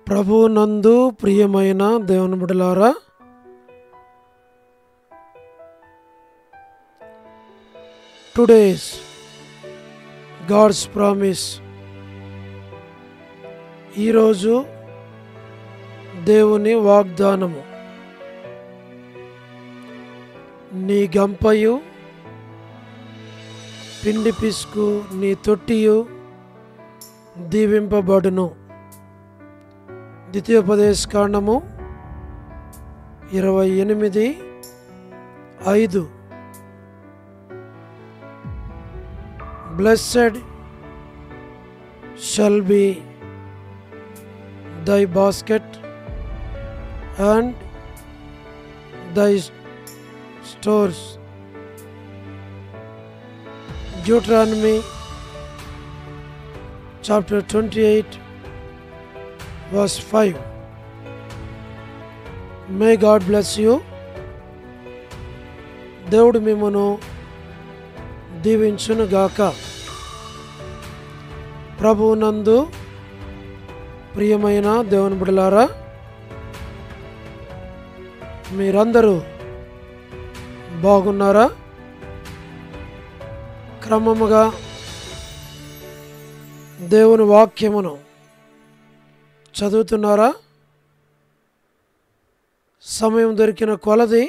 ప్రభువునందు ప్రియమైన దేవుని బిడ్డలారా, టుడేస్ గాడ్స్ ప్రామిస్. ఈరోజు దేవుని వాగ్దానము. నీ గంపయు పిండి పిసుకు నీ తొట్టియు దీవింపబడును. ద్వితీయోపదేశకాండము 28:5. Blessed shall be thy basket and thy stores. Deuteronomy chapter 28 verse 5. May God bless you. దేవుడు మిమ్మను దీవించును గాక. ప్రభువునందు ప్రియమైన దేవుని బిడ్డలారా, మీరందరూ బాగున్నారా? క్రమముగా దేవుని వాక్యమును చదువుతున్నారా? సమయం దొరికిన కొలది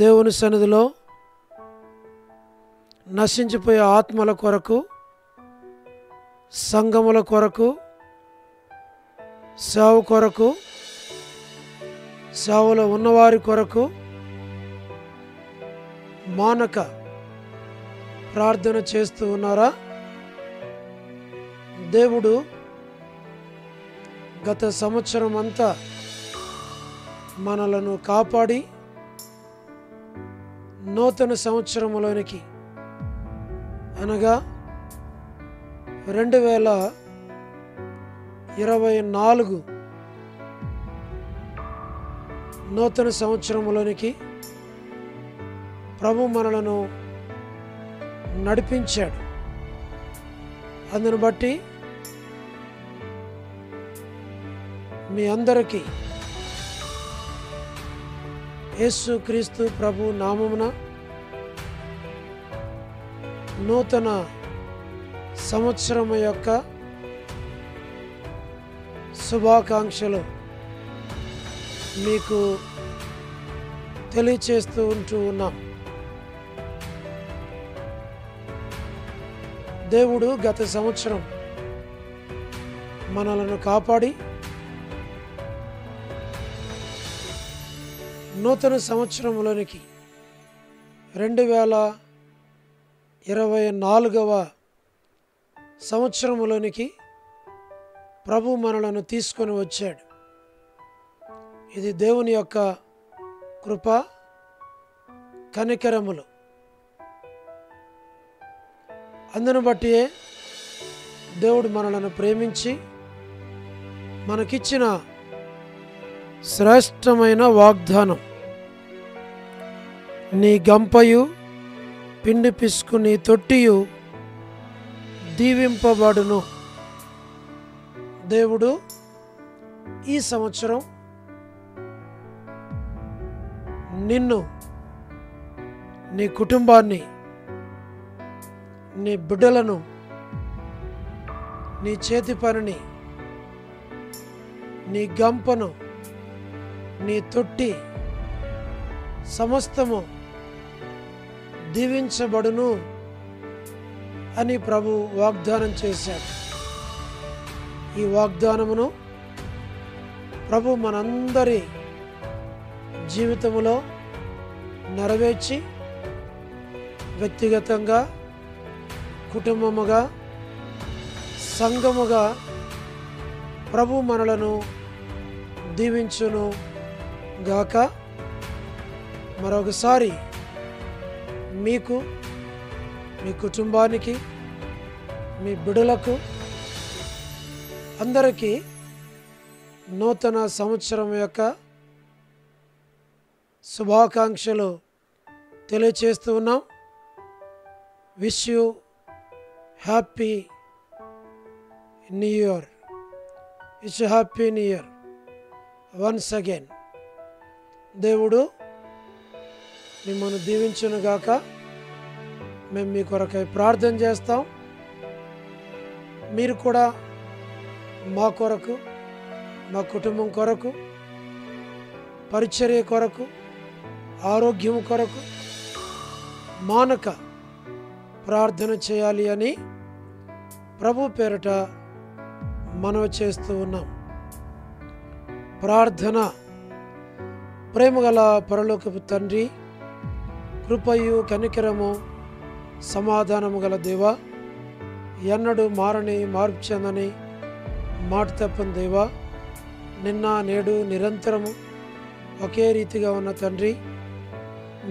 దేవుని సన్నిధిలో నశించిపోయే ఆత్మల కొరకు, సంఘముల కొరకు, సేవ కొరకు, సేవలో ఉన్నవారి కొరకు మానక ప్రార్థన చేస్తూ ఉన్నారా? దేవుడు గత సంవత్సరం అంతా మనలను కాపాడి నూతన సంవత్సరంలోనికి, అనగా 2024 నూతన సంవత్సరంలోనికి ప్రభు మనలను నడిపించాడు. అందును బట్టి మీ అందరికీ యేసుక్రీస్తు ప్రభు నామమున నూతన సంవత్సరం యొక్క శుభాకాంక్షలు మీకు తెలియచేస్తూ ఉన్నాం. దేవుడు గత సంవత్సరం మనలను కాపాడి నూతన సంవత్సరంలోనికి 2024వ సంవత్సరంలోనికి ప్రభు మనలను తీసుకొని వచ్చాడు. ఇది దేవుని యొక్క కృప, కనికరములు. అందును బట్టి దేవుడు మనలను ప్రేమించి మనకిచ్చిన శ్రేష్టమైన వాగ్దానం, నీ గంపయు పిండి పిసుకు నీ తొట్టియు దీవింపబడును. దేవుడు ఈ సంవత్సరం నిన్ను, నీ కుటుంబాన్ని, నీ బిడ్డలను, నీ చేతి పనిని, నీ గంపను, నీ తొట్టి సమస్తము దీవించబడును అని ప్రభు వాగ్దానం చేశాడు. ఈ వాగ్దానమును ప్రభు మనందరి జీవితములో నెరవేర్చి వ్యక్తిగతంగా, కుటుంబముగా, సంఘముగా ప్రభు మనలను దీవించును గాక. మరొకసారి మీకు, మీ కుటుంబానికి, మీ బిడ్డలకు అందరికీ నూతన సంవత్సరం యొక్క శుభాకాంక్షలు తెలియచేస్తూ ఉన్నాం. Wish you happy new year. It's happy new year once again. దేవుడు మిమ్మల్ని దీవించునుగాక. మేము మీ కొరకై ప్రార్థన చేస్తాం. మీరు కూడా మా కొరకు, మా కుటుంబం కొరకు, పరిచర్య కొరకు, ఆరోగ్యం కొరకు మానక ప్రార్థన చేయాలి అని ప్రభు పేరట మనవి చేస్తూ ఉన్నాం. ప్రార్థన. ప్రేమగల పరలోకపు తండ్రి, కృపయు కనికరము సమాధానము గల దేవా, ఎన్నడూ మారని మార్పు చెందని మాట తప్పని దేవా, నిన్న నేడు నిరంతరము ఒకే రీతిగా ఉన్న తండ్రి,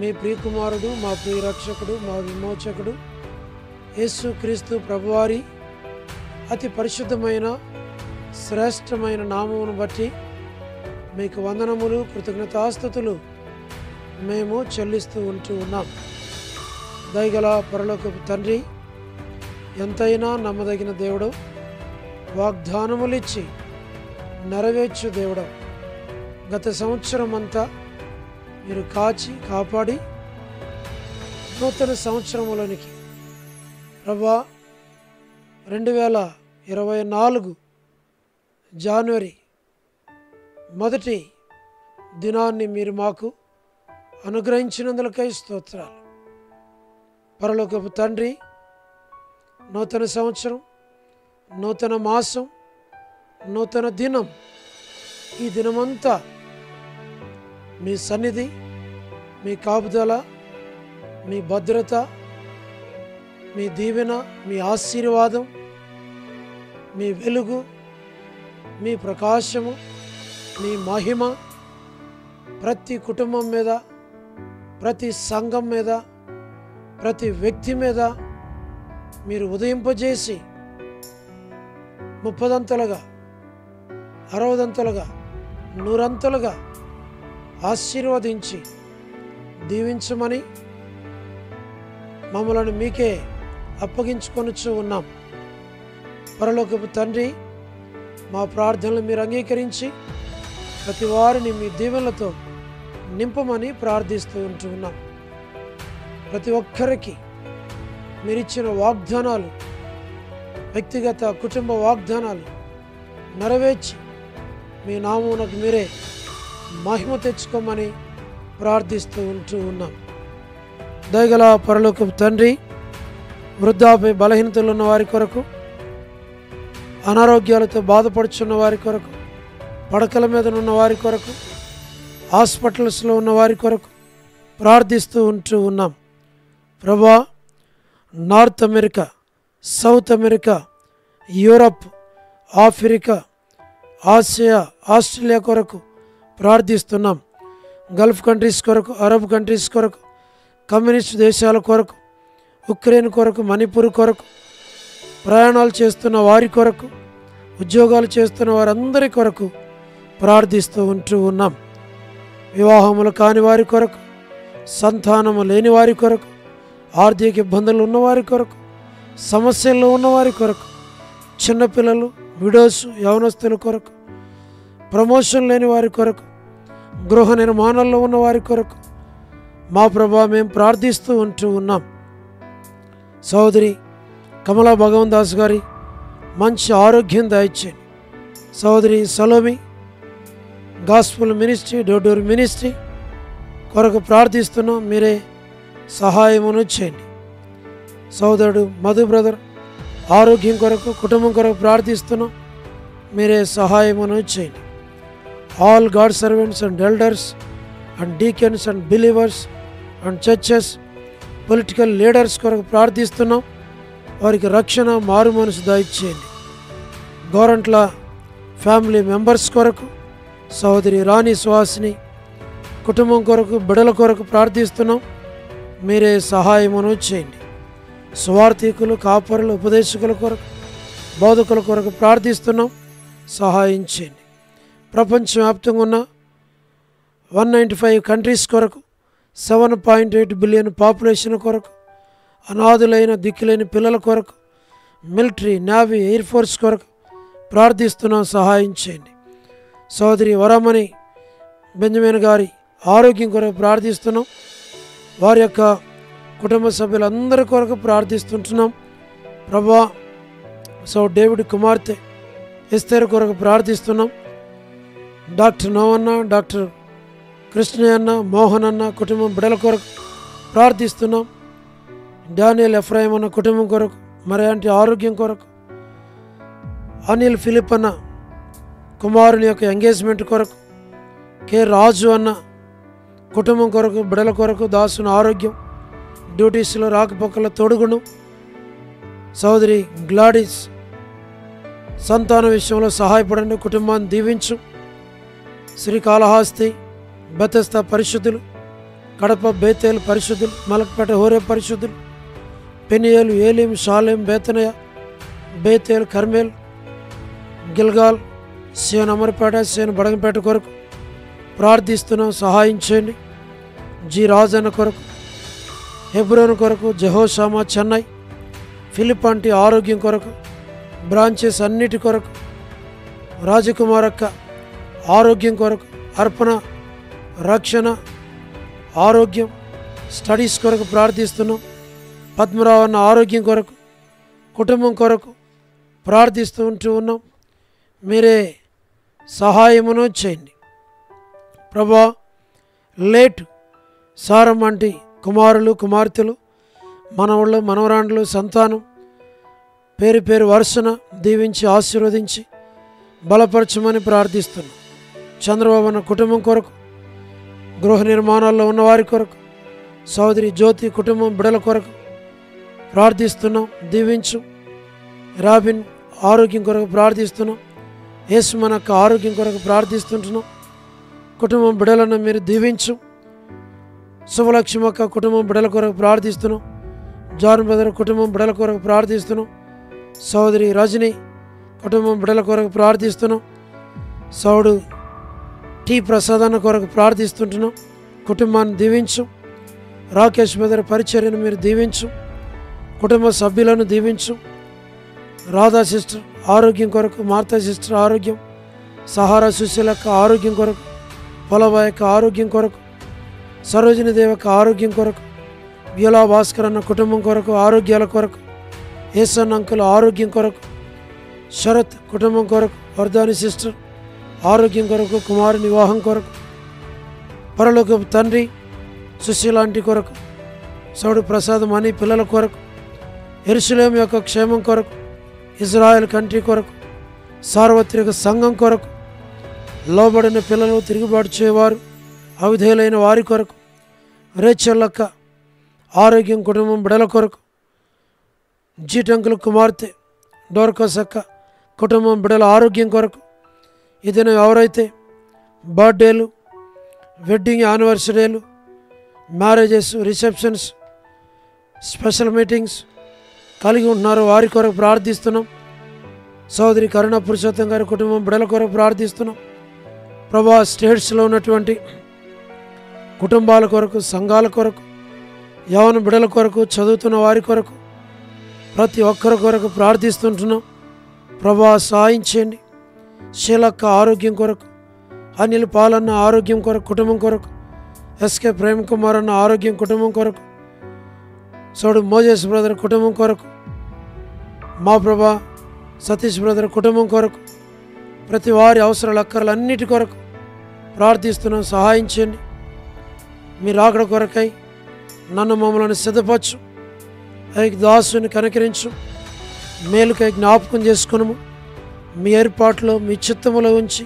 మీ ప్రియకుమారుడు, మా ప్రియ రక్షకుడు, మా విమోచకుడు యేసుక్రీస్తు ప్రభువారి అతి పరిశుద్ధమైన శ్రేష్టమైన నామమును బట్టి మీకు వందనములు, కృతజ్ఞతాస్తుతులు మేము చెల్లిస్తూ ఉన్నాం. దయగల పరలోకపు తండ్రి, ఎంతైనా నమ్మదగిన దేవుడు, వాగ్దానములిచ్చి నెరవేర్చు దేవుడు. గత సంవత్సరం అంతా మీరు కాచి కాపాడి నూతన సంవత్సరములోనికి ప్రభా 2024 జనవరి మొదటి దినాన్ని మీరు మాకు అనుగ్రహించినందులకై స్తోత్రాలు. పరలోకపు తండ్రి, నూతన సంవత్సరం, నూతన మాసం, నూతన దినం, ఈ దినమంతా మీ సన్నిధి, మీ కాపుదల, మీ భద్రత, మీ దీవెన, మీ ఆశీర్వాదం, మీ వెలుగు, మీ ప్రకాశము, మీ మహిమ ప్రతి కుటుంబం మీద, ప్రతి సంఘం మీద, ప్రతి వ్యక్తి మీద మీరు ఉదయింపజేసి 30దంతలుగా, 60దంతలుగా, 100అంతలుగా ఆశీర్వదించి దీవించమని మమ్మలను మీకే అప్పగించుకొనుచూ ఉన్నాం. పరలోకపు తండ్రి, మా ప్రార్థనలు మీరు అంగీకరించి ప్రతి వారిని మీ దీవెనలతో నింపమని ప్రార్థిస్తూ ఉన్నాం. ప్రతి ఒక్కరికి మీరిచ్చిన వాగ్దానాలు, వ్యక్తిగత కుటుంబ వాగ్దానాలు నెరవేర్చి మీ నామమునకు మీరే మహిమ తెచ్చుకోమని ప్రార్థిస్తూ ఉన్నాం. దయగల పరలోకపు తండ్రి, వృద్ధాప్య బలహీనతలు ఉన్న వారి కొరకు, అనారోగ్యాలతో బాధపడుచున్న వారి కొరకు, పడకల మీద ఉన్న వారి కొరకు, హాస్పిటల్స్లో ఉన్న వారి కొరకు ప్రార్థిస్తూ ఉన్నాం. ప్రభా, north America, south America, Europe, Africa, Asia, Australia కొరకు ప్రార్థిస్తున్నాం. గల్ఫ్ కంట్రీస్ కొరకు, అరబ్ కంట్రీస్ కొరకు, కమ్యూనిస్ట్ దేశాల కొరకు, ఉక్రెయిన్ కొరకు, మణిపూర్ కొరకు, ప్రయాణాలు చేస్తున్న వారి కొరకు, ఉద్యోగాలు చేస్తున్న వారందరి కొరకు ప్రార్థిస్తూ ఉన్నాం. వివాహములు కాని వారి కొరకు, సంతానము లేని వారి కొరకు, ఆర్థిక ఇబ్బందులు ఉన్నవారి కొరకు, సమస్యల్లో ఉన్నవారి కొరకు, చిన్నపిల్లలు, విడోస్, యవనస్తుల కొరకు, ప్రమోషన్ లేని వారి కొరకు, గృహ నిర్మాణాల్లో ఉన్న వారి కొరకు మా ప్రభా మేము ప్రార్థిస్తూ ఉన్నాం. సోదరి కమలా భగవన్ దాస్ గారి మంచి ఆరోగ్యం దయచేయండి. సోదరి Salomi gospel ministry, door ministry కొరకు ప్రార్థిస్తున్నాం. మీరే సహాయమును చేయండి. సోదరుడు మధు బ్రదర్ ఆరోగ్యం కొరకు, కుటుంబం కొరకు ప్రార్థిస్తున్నాం. మీరే సహాయమును చేయండి. All God servants and elders and deacons and believers and churches, political leaders కొరకు ప్రార్థిస్తున్నాం. వారికి రక్షణ, మారు మనసు దయచేయండి. గోరంట్ల ఫ్యామిలీ మెంబర్స్ కొరకు, సోదరి రాణి సుహాసిని కుటుంబం కొరకు, బిడల కొరకు ప్రార్థిస్తున్నాం. మీరే సహాయమును చేయండి. సువార్థికులు, కాపరులు, ఉపదేశకుల కొరకు, బోధకుల కొరకు ప్రార్థిస్తున్నాం. సహాయం చేయండి. ప్రపంచవ్యాప్తంగా ఉన్న 195 కంట్రీస్ కొరకు, 7.8 బిలియన్ పాపులేషన్ కొరకు, అనాథులైన దిక్కులేని పిల్లల కొరకు, మిలిటరీ, నేవీ, ఎయిర్ ఫోర్స్ కొరకు ప్రార్థిస్తున్నాం, సహాయం చేయండి. సోదరి వరమణి బెంజమిన్ గారి ఆరోగ్యం కొరకు ప్రార్థిస్తున్నాం. వారి యొక్క కుటుంబ సభ్యులందరి కొరకు ప్రార్థిస్తుంటున్నాం ప్రభా. డేవిడ్ కుమార్తె ఎస్తేర్ కొరకు ప్రార్థిస్తున్నాం. డాక్టర్ నోవన్న, డాక్టర్ కృష్ణయ్య అన్న, మోహన్ అన్న కుటుంబం బిడల కొరకు ప్రార్థిస్తున్నాం. డానియల్ ఎఫ్రాయిం అన్న కుటుంబం కొరకు, మరి ఆరోగ్యం కొరకు, అనిల్ ఫిలిప్ అన్న కుమారుని యొక్క ఎంగేజ్మెంట్ కొరకు, కె రాజు అన్న కుటుంబం కొరకు, బిడల కొరకు, దాసుని ఆరోగ్యం, డ్యూటీస్లో రాకపోకల తొడుగును, సోదరి గ్లాడిస్ సంతాన విషయంలో సహాయపడండి, కుటుంబాన్ని దీవించు. శ్రీకాళహస్తి బెతెస్తా పరిశుద్ధులు, కడప బేతేలు పరిశుద్ధులు, మలక్పేట హోరే పరిశుద్ధులు, పెనియేలు, ఏలీం, షాలేం, బేతనయ, బేతేలు, కర్మేల్, గిల్గాల్, సేన్ అమర్పేట, సేన్ బడంగపేట కొరకు ప్రార్థిస్తున్నాం, సహాయం చేయండి. జి రాజన్న కొరకు, హెబ్రోన్ కొరకు, జెహోషామా, చెన్నై, ఫిలిప్ ఆరోగ్యం కొరకు, బ్రాంచెస్ అన్నిటి కొరకు, రాజకుమార్ అక్క ఆరోగ్యం కొరకు, అర్పణ, రక్షణ, ఆరోగ్యం, స్టడీస్ కొరకు ప్రార్థిస్తున్నాం. పద్మరావు అన్న ఆరోగ్యం కొరకు, కుటుంబం కొరకు ప్రార్థిస్తూ ఉన్నాం. మీరే సహాయమును చేయండి ప్రభా. లేట్ సారం వంటి కుమారులు, కుమార్తెలు, మనవళ్ళు, మనవరాండ్లు, సంతానం పేరు పేరు వరుసన దీవించి ఆశీర్వదించి బలపరచమని ప్రార్థిస్తున్నాం. చంద్రబాబు అన్న కుటుంబం కొరకు, గృహ నిర్మాణాల్లో ఉన్నవారి కొరకు, సోదరి జ్యోతి కుటుంబం బిడల కొరకు ప్రార్థిస్తున్నాం, దీవించు. రాబిన్ ఆరోగ్యం కొరకు ప్రార్థిస్తున్నాం. యేసుమనక్క ఆరోగ్యం కొరకు ప్రార్థిస్తుంటున్నాం. కుటుంబం బిడలను మీరు దీవించు. శుభలక్ష్మక్క కుటుంబం బిడల కొరకు ప్రార్థిస్తున్నాం. జాన్ బ్రదర్ కుటుంబం బిడల కొరకు ప్రార్థిస్తున్నాం. సోదరి రజని కుటుంబం బిడల కొరకు ప్రార్థిస్తున్నాం. సౌడు టి ప్రసాదన్న కొరకు ప్రార్థిస్తుంటున్నాం. కుటుంబాన్ని దీవించు. రాకేష్ బ్రదర్ పరిచర్యను మీరు దీవించు. కుటుంబ సభ్యులను దీవించు. రాధా సిస్టర్ ఆరోగ్యం కొరకు, మార్తా సిస్టర్ ఆరోగ్యం, సహారా సుశీలక్క ఆరోగ్యం కొరకు, పొలవ యొక్క ఆరోగ్యం కొరకు, సరోజిని దేవక ఆరోగ్యం కొరకు, వ్యూలా భాస్కర్ అన్న కుటుంబం కొరకు, ఆరోగ్యాల కొరకు, ఏసన్ అంకుల్ ఆరోగ్యం కొరకు, శరత్ కుటుంబం కొరకు, వర్ధాని సిస్టర్ ఆరోగ్యం కొరకు, కుమారుని వివాహం కొరకు, పరలోక తండ్రి సుశీలాంటి కొరకు, సౌడు ప్రసాదం అని పిల్లల కొరకు, యెరూషలేం యొక్క క్షేమం కొరకు, ఇజ్రాయెల్ కంట్రీ కొరకు, సార్వత్రిక సంఘం కొరకు, లోబడిన పిల్లలు, తిరుగుబాటు చేయవారు, అవిధేయులైన వారి కొరకు, రేచెల్లక్క ఆరోగ్యం కుటుంబం బిడల కొరకు, జీటంకుల కుమార్తె డోర్కస్ అక్క కుటుంబం బిడల ఆరోగ్యం కొరకు, ఇదిన ఎవరైతే బర్త్డేలు, వెడ్డింగ్ యానివర్సరీలు, మ్యారేజెస్, రిసెప్షన్స్, స్పెషల్ మీటింగ్స్ కలిగి ఉంటున్నారో వారి కొరకు ప్రార్థిస్తున్నాం. సోదరి కరుణ పురుషోత్తం గారి కుటుంబం బిడల కొరకు ప్రార్థిస్తున్నాం. ప్రభా స్టేట్స్లో ఉన్నటువంటి కుటుంబాల కొరకు, సంఘాల కొరకు, యవన బిడల కొరకు, చదువుతున్న వారి కొరకు, ప్రతి ఒక్కరి కొరకు ప్రార్థిస్తుంటున్నాం. ప్రభా సహాయం చేయండి. శీలక్క ఆరోగ్యం కొరకు, అనిల్ పాలన్న ఆరోగ్యం కొరకు, కుటుంబం కొరకు, ఎస్కే ప్రేమ్ కుమార్ అన్న ఆరోగ్యం కుటుంబం కొరకు, సోడు మోజేస్ బ్రదర్ కుటుంబం కొరకు, మా ప్రభా సతీష్ బ్రదర్ కుటుంబం కొరకు, ప్రతి వారి అవసరాలు అక్కర్లన్నిటి కొరకు ప్రార్థిస్తున్నాం. సహాయం చేయండి. మీరు ఆకడ కొరకై నన్ను మమ్మల్ని సిద్ధపరచు. దాసుని కనికరించు. మేలుకై జ్ఞాపకం చేసుకును. మీ ఏర్పాట్లో మీ చిత్తములో ఉంచి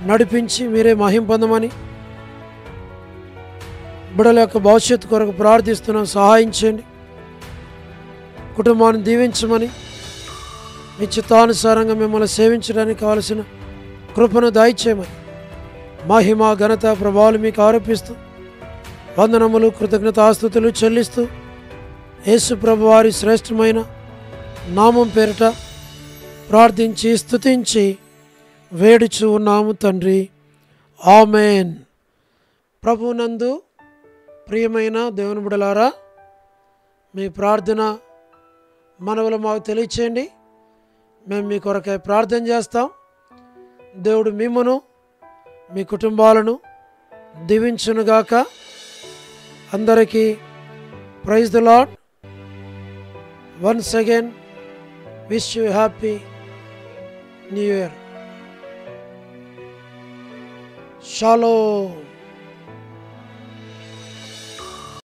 నడిపించి మీరే మహిమ పొందమని బిడ్డల యొక్క భవిష్యత్తు కొరకు ప్రార్థిస్తున్నాం. సహాయం చేయండి. కుటుంబాన్ని దీవించమని, మీ చిత్తానుసారంగా మిమ్మల్ని సేవించడానికి కావలసిన కృపను దయచేయమని మహిమ ఘనత ప్రభావాలు మీకు ఆరోపిస్తూ వందనములు కృతజ్ఞతాస్తుతులు చెల్లిస్తూ యేసు ప్రభు వారి శ్రేష్టమైన నామం పేరిట ప్రార్థించి స్తుతించి వేడుచు ఉన్నాము తండ్రి. ఆమెన్. ప్రభునందు ప్రియమైన దేవుని బిడ్డలారా, మీ ప్రార్థన మనవులు మాకు తెలియచేయండి. మేము మీ కొరకై ప్రార్థన చేస్తాం. దేవుడు మిమ్మును మీ కుటుంబాలను దీవించునుగాక. అందరికీ praise the Lord. Once again wish you happy new year. Shalom.